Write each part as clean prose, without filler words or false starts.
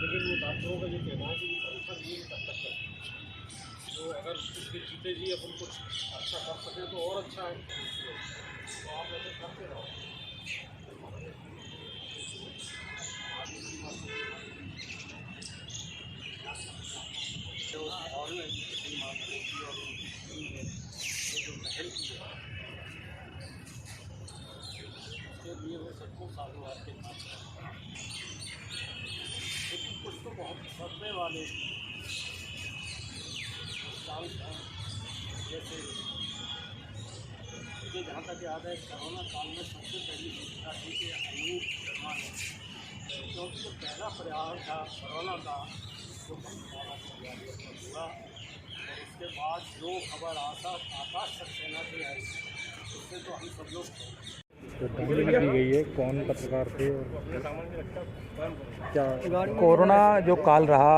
लेकिन वो डॉक्टरों का ये कहना है कि संख्या नहीं कर सकते, तो अगर उसके जीते जी अपन कुछ अच्छा कर सकें तो और अच्छा है। तो आप ऐसे करते रहो। और पहल की है उसके लिए वो सबको साधुवाद के साथ, लेकिन कुछ तो बहुत सदमे वाले साल हैं। जैसे मुझे जहाँ तक याद है कोरोना काल में सबसे पहली शिक्षा थी कि अनूप शर्मा ने, क्योंकि जो पहला प्रयास था कोरोना का जो मंत्रालय में हुआ, और उसके बाद जो खबर आकाश सक्सेना से आई उससे तो हम सब लोग श्रद्धांजलि दी गई है। कौन पत्रकार थे और क्या? कोरोना जो काल रहा,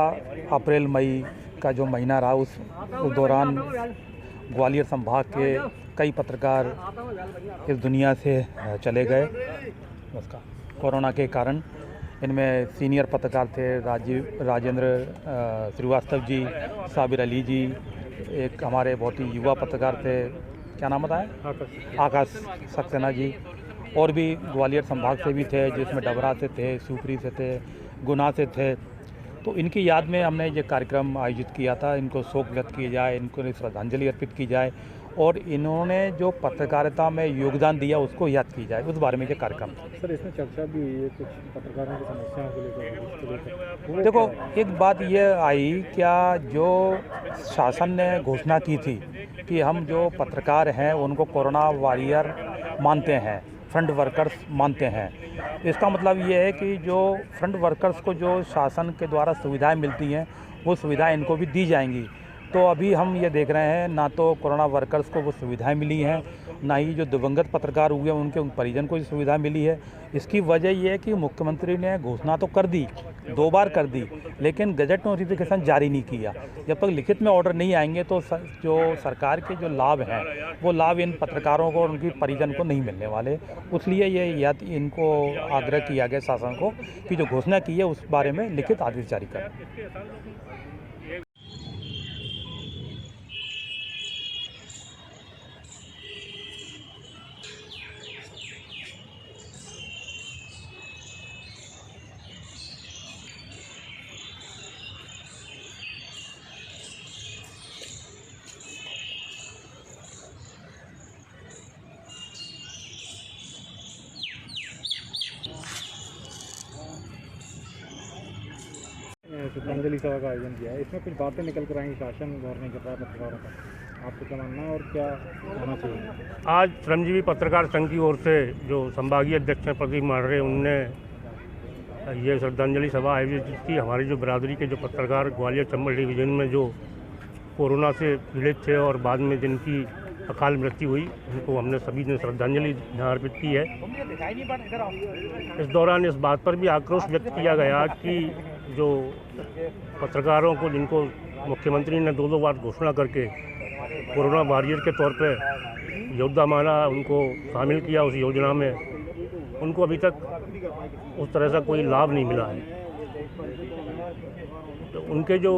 अप्रैल मई का जो महीना रहा, उस दौरान ग्वालियर संभाग के कई पत्रकार इस दुनिया से चले गए उसका कोरोना के कारण। इनमें सीनियर पत्रकार थे राजेंद्र श्रीवास्तव जी, साबिर अली जी, एक हमारे बहुत ही युवा पत्रकार थे, क्या नाम बताया, आकाश सक्सेना जी, और भी ग्वालियर संभाग से भी थे, जिसमें डबरा से थे, सुपरी से थे, गुना से थे। तो इनकी याद में हमने ये कार्यक्रम आयोजित किया था। इनको शोक व्यक्त किया जाए, इनको श्रद्धांजलि अर्पित की जाए और इन्होंने जो पत्रकारिता में योगदान दिया उसको याद की जाए, उस बारे में ये कार्यक्रम था। सर, इसमें चर्चा भी हुई है कुछ पत्रकारों की समस्याओं को लेकर। देखो, एक बात ये आई, क्या जो शासन ने घोषणा की थी कि हम जो पत्रकार हैं उनको कोरोना वॉरियर मानते हैं, फ्रंट वर्कर्स मानते हैं, इसका मतलब ये है कि जो फ्रंट वर्कर्स को जो शासन के द्वारा सुविधाएं मिलती हैं वो सुविधाएं इनको भी दी जाएंगी। तो अभी हम ये देख रहे हैं, ना तो कोरोना वर्कर्स को वो सुविधाएं मिली हैं, ना ही जो दिवंगत पत्रकार हुए उनके परिजन को सुविधा मिली है। इसकी वजह यह है कि मुख्यमंत्री ने घोषणा तो कर दी, 2 बार कर दी, लेकिन गजट नोटिफिकेशन जारी नहीं किया। जब तक लिखित में ऑर्डर नहीं आएंगे तो जो सरकार के जो लाभ हैं वो लाभ इन पत्रकारों को और उनकी परिजन को नहीं मिलने वाले। इसलिए ये इनको आग्रह किया गया शासन को कि जो घोषणा की है उस बारे में लिखित आदेश जारी करें। श्रद्धांजलि सभा का आयोजन किया है, इसमें कुछ बातें निकल कर आएंगी, शासन गौर नहीं कर रहा है पत्रकारों का, आपको क्या मानना है और क्या होना चाहिए? आज श्रमजीवी पत्रकार संघ की ओर से जो संभागीय अध्यक्ष हैं प्रदीप माढ़रे, उनने ये श्रद्धांजलि सभा आयोजित की। हमारी जो बिरादरी के जो पत्रकार ग्वालियर चंबल डिवीज़न में जो कोरोना से पीड़ित थे और बाद में जिनकी अकाल मृत्यु हुई, उनको हमने सभी ने श्रद्धांजलि अर्पित की है। इस दौरान इस बात पर भी आक्रोश व्यक्त किया गया कि जो पत्रकारों को, जिनको मुख्यमंत्री ने 2 बार घोषणा करके कोरोना वॉरियर के तौर पे योद्धा माना, उनको शामिल किया उस योजना में, उनको अभी तक उस तरह से कोई लाभ नहीं मिला है। तो उनके जो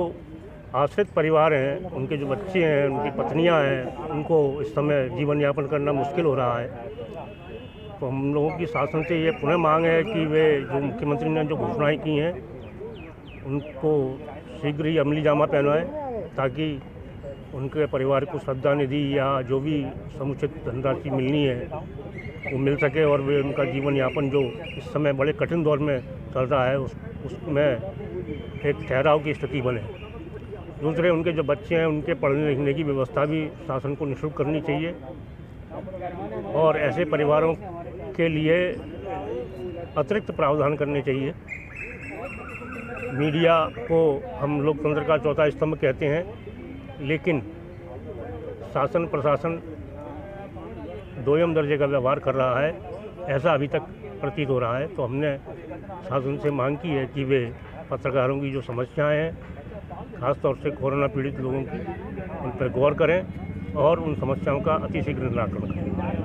आश्रित परिवार हैं, उनके जो बच्चे हैं, उनकी पत्नियां हैं, उनको इस समय जीवन यापन करना मुश्किल हो रहा है। तो हम लोगों की शासन से ये पुनः मांग है कि वे जो मुख्यमंत्री ने जो घोषणाएं की हैं उनको शीघ्र ही अमली जामा पहनाएं, ताकि उनके परिवार को श्रद्धा निधि या जो भी समुचित धनराशि मिलनी है वो मिल सके और वे उनका जीवन यापन जो इस समय बड़े कठिन दौर में चल रहा है उसमें एक ठहराव की स्थिति बने। दूसरे, उनके जो बच्चे हैं उनके पढ़ने लिखने की व्यवस्था भी शासन को निःशुल्क करनी चाहिए और ऐसे परिवारों के लिए अतिरिक्त प्रावधान करने चाहिए। मीडिया को हम लोकतंत्र का चौथा स्तंभ कहते हैं, लेकिन शासन प्रशासन 2ym दर्जे का व्यवहार कर रहा है, ऐसा अभी तक प्रतीत हो रहा है। तो हमने शासन से मांग की है कि वे पत्रकारों की जो समस्याएं हैं, खासतौर से कोरोना पीड़ित लोगों की, उन पर गौर करें और उन समस्याओं का अतिशीघ्र निराकरण करें।